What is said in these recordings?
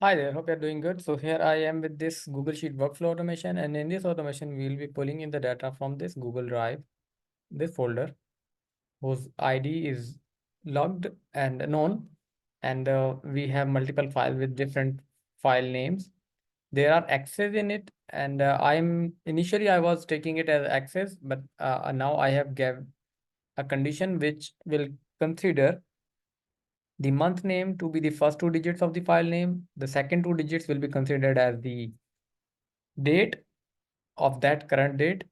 Hi there, hope you're doing good. So here I am with this Google Sheet workflow automation, and in this automation, we'll be pulling in the data from this Google Drive, this folder, whose ID is logged and known, and we have multiple files with different file names. There are access in it, and I was taking it as access, but now I have gave a condition which will consider the month name to be the first two digits of the file name. The second two digits will be considered as the date of that current date,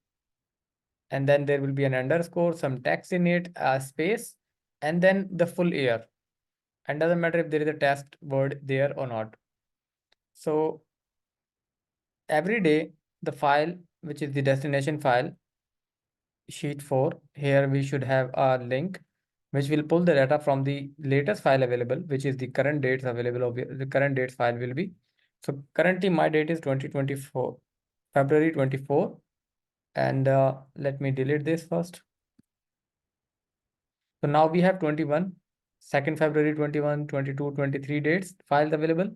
and then there will be an underscore, some text in it, a space, and then the full year. And doesn't matter if there is a test word there or not. So every day, the file, which is the destination file, sheet 4, here we should have a link which will pull the data from the latest file available, which is the current dates available of the current dates file will be. So currently my date is 2024, February 24. And let me delete this first. So now we have 21, 2nd February 21, 22, 23 dates files available.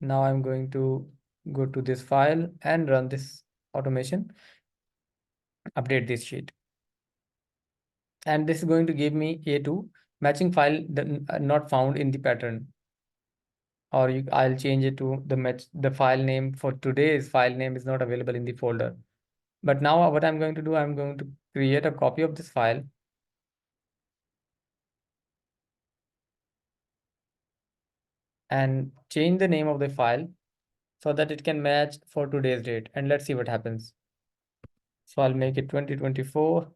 Now I'm going to go to this file and run this automation, update this sheet. And this is going to give me A2 matching file not found in the pattern. Or I'll change it to the file name for today's file name is not available in the folder. But now what I'm going to do, I'm going to create a copy of this file and change the name of the file so that it can match for today's date. And let's see what happens. So I'll make it 2024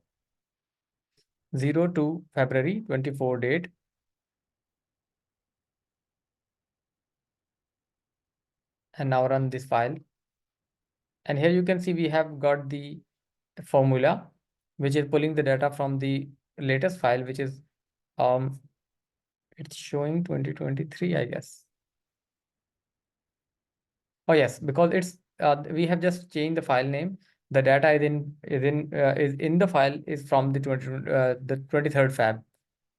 02 February 24 date. And now run this file. And here you can see we have got the formula, which is pulling the data from the latest file, which is it's showing 2023, I guess. Oh yes, because it's we have just changed the file name. The data is in the file is from the 23rd Feb.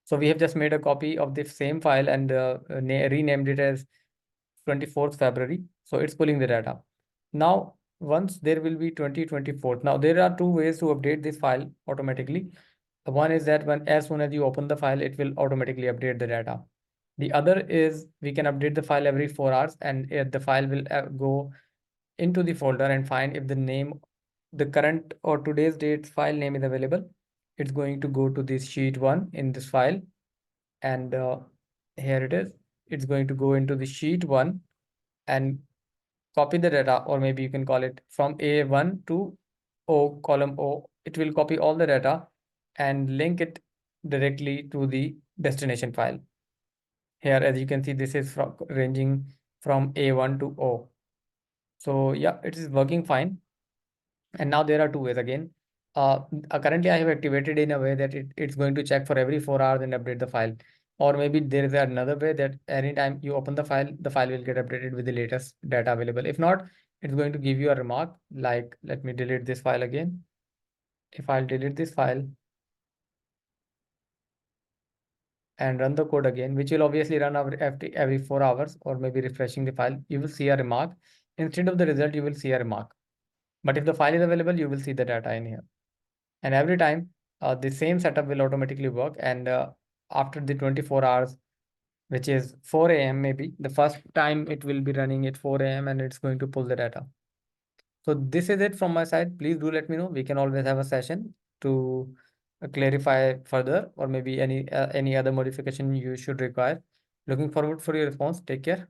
So we have just made a copy of the same file and renamed it as 24th February. So it's pulling the data. Now, once there will be 2024. Now there are two ways to update this file automatically. One is that when as soon as you open the file, it will automatically update the data. The other is we can update the file every 4 hours, and the file will go into the folder and find if the name, the current or today's date file name is available. It's going to go to this sheet 1 in this file, and here it is. It's going to go into the sheet 1 and copy the data, or maybe you can call it from A1 to O, column O. It will copy all the data and link it directly to the destination file. Here, as you can see, this is from ranging from A1 to O. So yeah, it is working fine. And now there are two ways again. Currently, I have activated in a way that it's going to check for every 4 hours and update the file. Or maybe there is another way that anytime you open the file will get updated with the latest data available. If not, it's going to give you a remark like, let me delete this file again. If I'll delete this file and run the code again, which will obviously run every 4 hours, or maybe refreshing the file, you will see a remark. Instead of the result, you will see a remark. But if the file is available, you will see the data in here. And every time the same setup will automatically work. And after the 24 hours, which is 4 a.m. maybe, the first time it will be running at 4 a.m. and it's going to pull the data. So this is it from my side. Please do let me know. We can always have a session to clarify further, or maybe any other modification you should require. Looking forward for your response. Take care.